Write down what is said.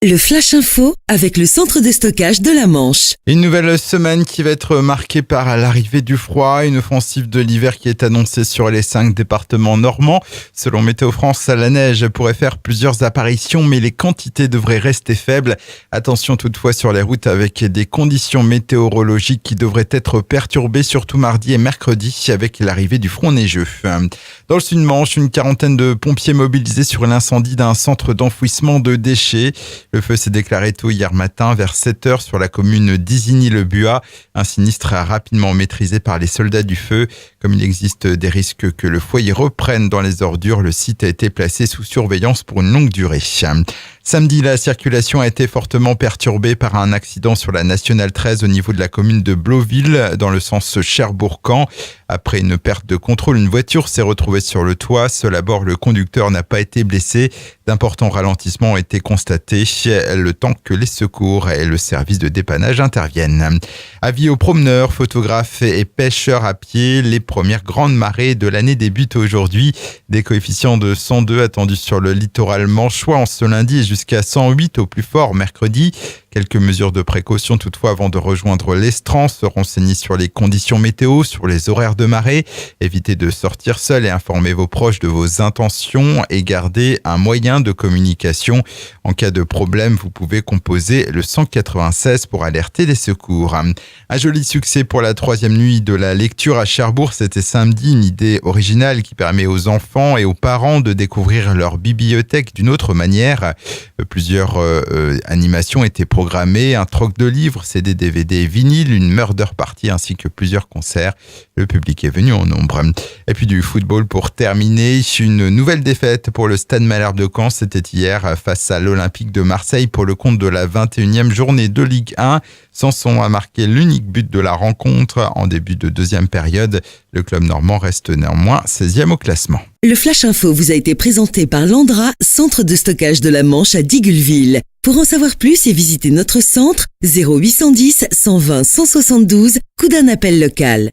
Le Flash Info avec le centre de stockage de la Manche. Une nouvelle semaine qui va être marquée par l'arrivée du froid, une offensive de l'hiver qui est annoncée sur les 5 départements normands. Selon Météo France, la neige pourrait faire plusieurs apparitions, mais les quantités devraient rester faibles. Attention toutefois sur les routes avec des conditions météorologiques qui devraient être perturbées, surtout mardi et mercredi avec l'arrivée du front neigeux. Dans le Sud-Manche, une quarantaine de pompiers mobilisés sur l'incendie d'un centre d'enfouissement de déchets. Le feu s'est déclaré tôt hier matin vers 7h sur la commune d'Isigny-le-Buat. Un sinistre rapidement maîtrisé par les soldats du feu. Comme il existe des risques que le foyer reprenne dans les ordures, le site a été placé sous surveillance pour une longue durée. Samedi, la circulation a été fortement perturbée par un accident sur la Nationale 13 au niveau de la commune de Blauville, dans le sens Cherbourg-Camp. Après une perte de contrôle, une voiture s'est retrouvée sur le toit. Seul à bord, le conducteur n'a pas été blessé. D'importants ralentissements ont été constatés le temps que les secours et le service de dépannage interviennent. Avis aux promeneurs, photographes et pêcheurs à pied, les premières grandes marées de l'année débutent aujourd'hui. Des coefficients de 102 attendus sur le littoral manchois en ce lundi et jusqu'à 108 au plus fort mercredi. Quelques mesures de précaution toutefois avant de rejoindre l'estran. Se renseigner sur les conditions météo, sur les horaires de marée. Évitez de sortir seul et informez vos proches de vos intentions et gardez un moyen de communication. En cas de problème, vous pouvez composer le 196 pour alerter les secours. Un joli succès pour la 3e nuit de la lecture à Cherbourg. C'était samedi, une idée originale qui permet aux enfants et aux parents de découvrir leur bibliothèque d'une autre manière. Plusieurs animations étaient programmées, un troc de livres, CD, DVD, vinyle, une murder party ainsi que plusieurs concerts. Le public est venu en nombre. Et puis du football pour terminer, une nouvelle défaite pour le Stade Malherbe de Caen. C'était hier face à l'Olympique de Marseille pour le compte de la 21e journée de Ligue 1. Sanson a marqué l'unique but de la rencontre en début de deuxième période. Le club normand reste néanmoins 16e au classement. Le Flash Info vous a été présenté par Landra, centre de stockage de la Manche à Digulleville. Pour en savoir plus et visiter notre centre, 0810 120 172, coup d'un appel local.